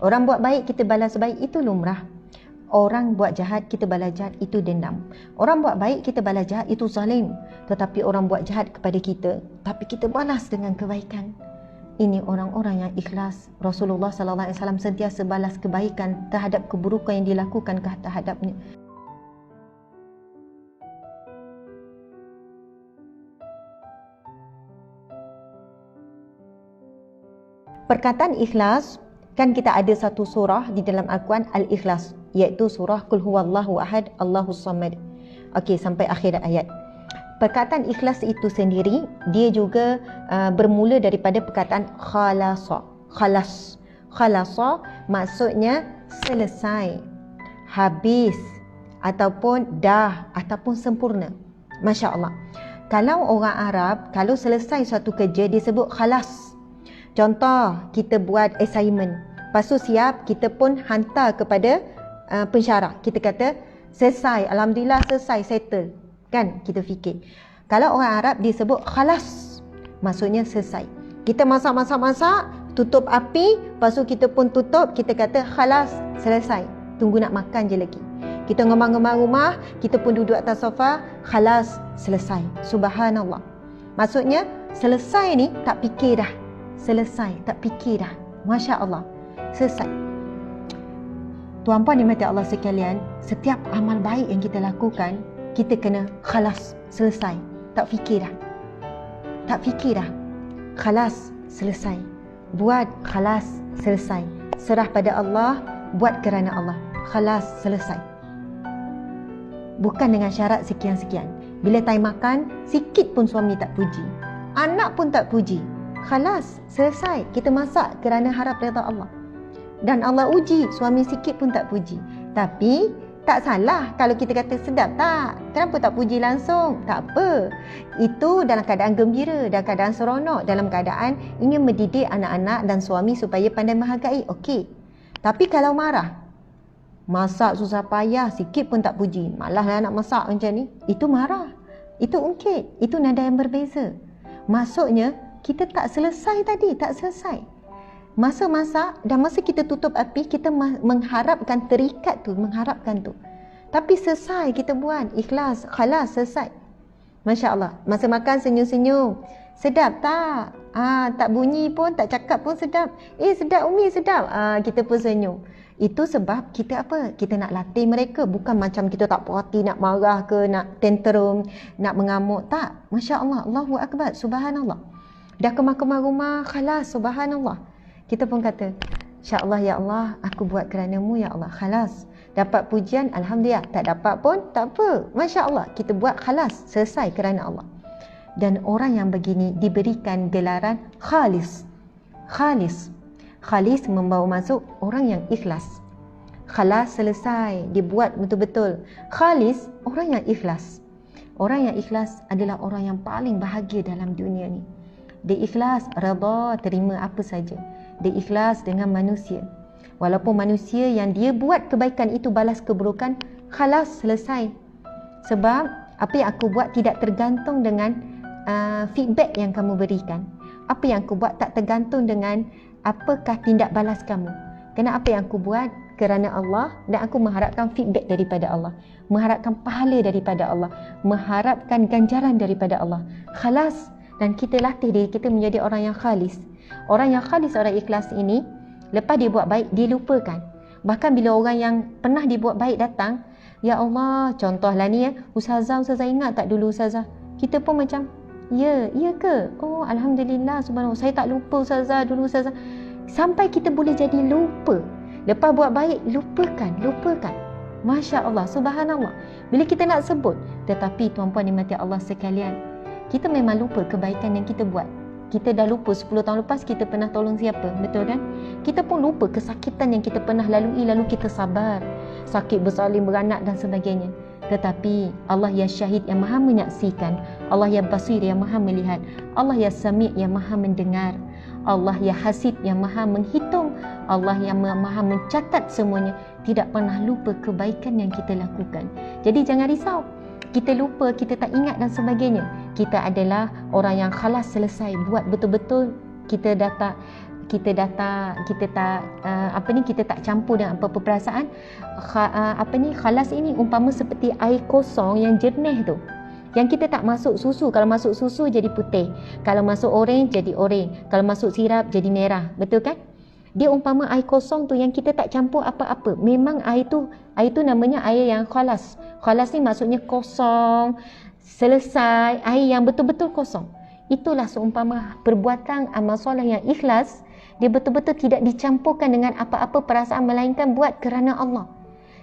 Orang buat baik kita balas baik, itu lumrah. Orang buat jahat kita balas jahat, itu dendam. Orang buat baik kita balas jahat, itu zalim. Tetapi orang buat jahat kepada kita tapi kita balas dengan kebaikan, ini orang-orang yang ikhlas. Rasulullah SAW sentiasa balas kebaikan terhadap keburukan yang dilakukan terhadapnya. Perkataan ikhlas, kan kita ada satu surah di dalam Al-Quran, Al-Ikhlas, iaitu surah Qul huwallahu ahad, Allahus samad. Okey, sampai akhir ayat. Perkataan ikhlas itu sendiri, dia juga bermula daripada perkataan khalasa. Khalasa maksudnya selesai, habis, ataupun dah, ataupun sempurna. Masya Allah. Kalau orang Arab, kalau selesai suatu kerja, dia sebut khalas. Contoh, kita buat assignment, lepas tu siap, kita pun hantar kepada pensyarah. Kita kata, selesai, Alhamdulillah selesai, settle. Kan, kita fikir. Kalau orang Arab, dia sebut khalas, maksudnya selesai. Kita masak, tutup api, lepas tu kita pun tutup, kita kata khalas, selesai. Tunggu nak makan je lagi. Kita ngomong-ngomong rumah, kita pun duduk atas sofa, khalas, selesai. Subhanallah. Maksudnya, selesai ni tak fikir dah. Selesai, tak fikir dah. Masya Allah, selesai. Tuan-puan dimati Allah sekalian, setiap amal baik yang kita lakukan, kita kena khalas, selesai. Tak fikir dah. Tak fikir dah. Khalas, selesai. Buat, khalas, selesai. Serah pada Allah, buat kerana Allah. Khalas, selesai. Bukan dengan syarat sekian-sekian. Bila time makan, sikit pun suami tak puji, anak pun tak puji. Khalas, selesai. Kita masak kerana harap redha Allah. Dan Allah uji, suami sikit pun tak puji. Tapi, tak salah kalau kita kata sedap tak? Kenapa tak puji langsung? Tak apa. Itu dalam keadaan gembira, dalam keadaan seronok, dalam keadaan ingin mendidik anak-anak dan suami supaya pandai menghargai. Okey. Tapi kalau marah, masak susah payah, sikit pun tak puji, malaslah nak masak macam ni, itu marah. Itu ungkit. Itu nada yang berbeza. Maksudnya, kita tak selesai tadi, tak selesai. Masa masak dan masa kita tutup api, kita mengharapkan terikat tu, mengharapkan tu. Tapi selesai kita buat, ikhlas, khalas, selesai. Masya Allah. Masa makan senyum-senyum. Sedap tak? Tak bunyi pun, tak cakap pun sedap. Sedap Umi, sedap. Kita pun senyum. Itu sebab kita apa? Kita nak latih mereka. Bukan macam kita tak puas hati, nak marah ke, nak tantrum, nak mengamuk. Tak. Masya Allah. Allahu Akbar. Subhanallah. Dah kemar-kemar rumah, khalas, subhanallah. Kita pun kata, insya-Allah ya Allah, aku buat kerana-Mu ya Allah, khalas. Dapat pujian, alhamdulillah. Tak dapat pun, tak apa. Masya Allah, kita buat khalas, selesai kerana Allah. Dan orang yang begini diberikan gelaran khalis. Khalis. Khalis membawa masuk orang yang ikhlas. Khalas, selesai, dibuat betul-betul. Khalis, orang yang ikhlas. Orang yang ikhlas adalah orang yang paling bahagia dalam dunia ni. Dia ikhlas, redha, terima apa saja. Dia ikhlas dengan manusia. Walaupun manusia yang dia buat kebaikan itu balas keburukan, khalas, selesai. Sebab apa yang aku buat tidak tergantung dengan feedback yang kamu berikan. Apa yang aku buat tak tergantung dengan apakah tindak balas kamu. Kerana apa yang aku buat kerana Allah, dan aku mengharapkan feedback daripada Allah, mengharapkan pahala daripada Allah, mengharapkan ganjaran daripada Allah. Khalas. Dan kita latih diri kita menjadi orang yang khalis. Orang yang khalis, orang ikhlas ini, lepas dia buat baik, dia lupakan. Bahkan bila orang yang pernah dibuat baik datang, ya Allah, contohlah ni Ustazah ingat tak dulu Ustazah? Kita pun macam, ya ke? Oh, Alhamdulillah, subhanallah, saya tak lupa Ustazah dulu Ustazah. Sampai kita boleh jadi lupa. Lepas buat baik, lupakan. Masya Allah, subhanallah. Bila kita nak sebut, tetapi tuan-puan dimati Allah sekalian, kita memang lupa kebaikan yang kita buat. Kita dah lupa 10 tahun lepas kita pernah tolong siapa, betul kan? Kita pun lupa kesakitan yang kita pernah lalui, lalu kita sabar. Sakit bersalin, beranak dan sebagainya. Tetapi Allah yang syahid, yang maha menyaksikan. Allah yang basir, yang maha melihat. Allah yang sami', yang maha mendengar. Allah yang hasib, yang maha menghitung. Allah yang maha mencatat semuanya. Tidak pernah lupa kebaikan yang kita lakukan. Jadi jangan risau. Kita lupa, kita tak ingat dan sebagainya. Kita adalah orang yang khalas, selesai, buat betul-betul. Kita kita tak campur dengan apa-apa perasaan. Khalas ini umpama seperti air kosong yang jernih tu, yang kita tak masuk susu. Kalau masuk susu jadi putih, kalau masuk orange jadi orange, kalau masuk sirap jadi merah, betul kan? Dia umpama air kosong tu yang kita tak campur apa-apa. Memang air tu namanya air yang khalas. Khalas ni maksudnya kosong, selesai, air yang betul-betul kosong. Itulah seumpama perbuatan amal soleh yang ikhlas, dia betul-betul tidak dicampurkan dengan apa-apa perasaan melainkan buat kerana Allah.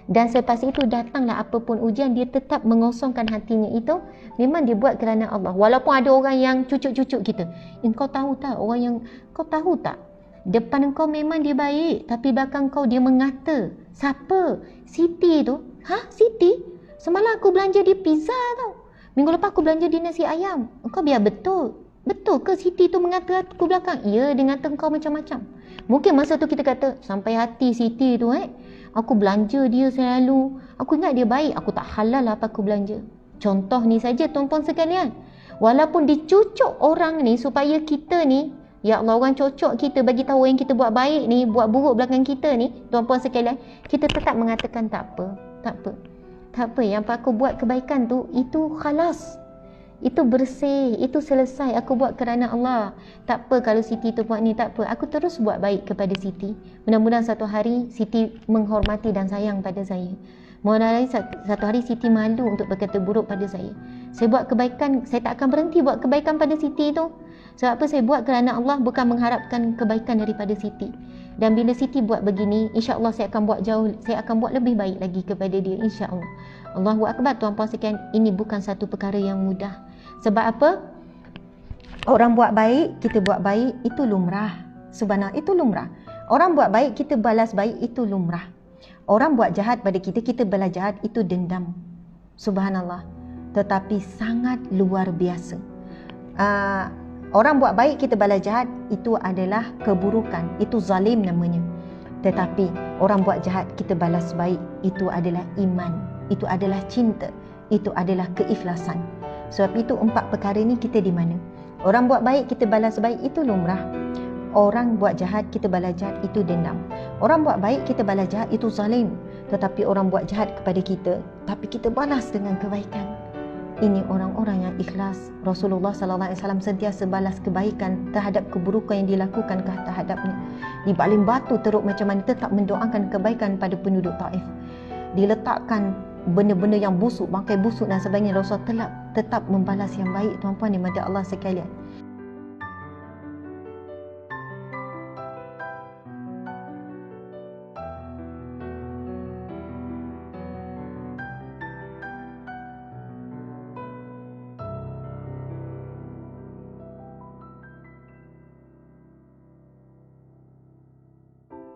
Dan selepas itu datanglah apapun ujian, dia tetap mengosongkan hatinya itu, memang dia buat kerana Allah. Walaupun ada orang yang cucuk-cucuk kita, kau tahu tak orang yang, kau tahu tak depan kau memang dia baik, tapi belakang kau dia mengata. Siapa? Siti tu. Siti? Semalam aku belanja dia pizza tau, minggu lepas aku belanja dia nasi ayam. Kau biar betul ke Siti tu mengata aku belakang? Ya, dia ngata kau macam-macam. Mungkin masa tu kita kata, sampai hati Siti tu aku belanja dia selalu, aku ingat dia baik, aku tak halal lah apa aku belanja. Contoh ni saja tuan-puan sekalian. Walaupun dicucuk orang ni supaya kita ni, ya Allah, orang cocok kita, bagi tahu yang kita buat baik ni, buat buruk belakang kita ni, tuan-puan sekalian, kita tetap mengatakan tak apa, yang aku buat kebaikan tu, itu khalas, itu bersih, itu selesai, aku buat kerana Allah. Tak apa kalau Siti tu buat ni, tak apa, aku terus buat baik kepada Siti. Mudah-mudahan satu hari Siti menghormati dan sayang pada saya. Mudah-mudahan satu hari Siti malu untuk berkata buruk pada saya. Saya buat kebaikan, saya tak akan berhenti buat kebaikan pada Siti tu. Sebab apa? Saya buat kerana Allah, bukan mengharapkan kebaikan daripada Siti. Dan bila Siti buat begini, insya-Allah saya akan buat lebih baik lagi kepada dia, insya-Allah. Allahu akbar. Tuan-puan sekalian, ini bukan satu perkara yang mudah. Sebab apa? Orang buat baik, kita buat baik, itu lumrah. Subhanallah, itu lumrah. Orang buat baik, kita balas baik, itu lumrah. Orang buat jahat pada kita, kita balas jahat, itu dendam. Subhanallah. Tetapi sangat luar biasa. Orang buat baik, kita balas jahat, itu adalah keburukan, itu zalim namanya. Tetapi orang buat jahat, kita balas baik, itu adalah iman, itu adalah cinta, itu adalah keikhlasan. Sebab itu 4 perkara ni kita di mana? Orang buat baik, kita balas baik, itu lumrah. Orang buat jahat, kita balas jahat, itu dendam. Orang buat baik, kita balas jahat, itu zalim. Tetapi orang buat jahat kepada kita, tapi kita balas dengan kebaikan, ini orang-orang yang ikhlas. Rasulullah SAW sentiasa balas kebaikan terhadap keburukan yang dilakukan terhadapnya. Di baling batu teruk macam mana, tetap mendoakan kebaikan pada penduduk Taif. Diletakkan benda-benda yang busuk, bangkai busuk dan sebagainya, Rasulullah tetap membalas yang baik. Tuan-puan di mata Allah sekalian,